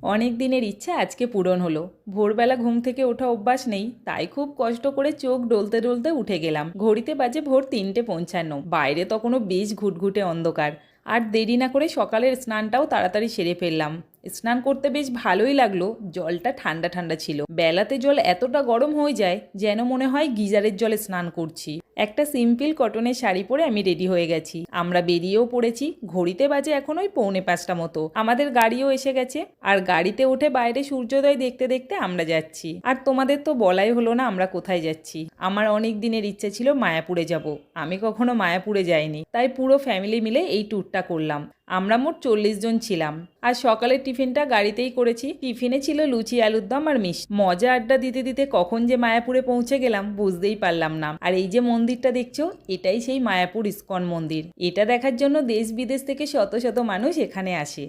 অনেক দিনের ইচ্ছা আজকে পূরণ হলো। ভোরবেলা ঘুম থেকে ওঠা অভ্যাস নেই, তাই খুব কষ্ট করে চোখ ডলতে ডলতে উঠে গেলাম। ঘড়িতে বাজে ভোর 3:55। বাইরে তখনও বেশ ঘুটঘুটে অন্ধকার। আর দেরি না করে সকালের স্নানটাও তাড়াতাড়ি সেরে ফেললাম। স্নান করতে বেশ ভালোই লাগলো, জলটা ঠান্ডা ঠান্ডা ছিল। বেলাতে জল এতটা গরম হয়ে যায় যেন মনে হয় গিজারের জলে স্নান করছি। একটা সিম্পল কটনের শাড়ি পরে আমি রেডি হয়ে গেছি। আমরা বেরিয়েও পড়েছি। ঘড়িতে বাজে এখন ওই 4:45 মতো। আমাদের গাড়িও এসে গেছে। আর গাড়িতে উঠে বাইরে সূর্যোদয় দেখতে দেখতে আমরা যাচ্ছি। আর তোমাদের তো বলাই হলো না আমরা কোথায় যাচ্ছি। আমার অনেক দিনের ইচ্ছে ছিল মায়াপুরে যাব। আমি কখনো মায়াপুরে যাইনি, তাই পুরো ফ্যামিলি মিলে এই ট্যুরটা করলাম। আমরা মোট 40 জন ছিলাম। আর সকালের টিফিনটা গাড়িতেই করেছি। টিফিনে ছিল লুচি, আলুর দম আর মিষ্টি। মজা আড্ডা দিতে দিতে কখন যে মায়াপুরে পৌঁছে গেলাম বুঝতেই পারলাম না। আর এই যে মন্দিরটা দেখছো, এটাই সেই মায়াপুর ইস্কন মন্দির। এটা দেখার জন্য দেশ বিদেশ থেকে শত শত মানুষ এখানে আসে।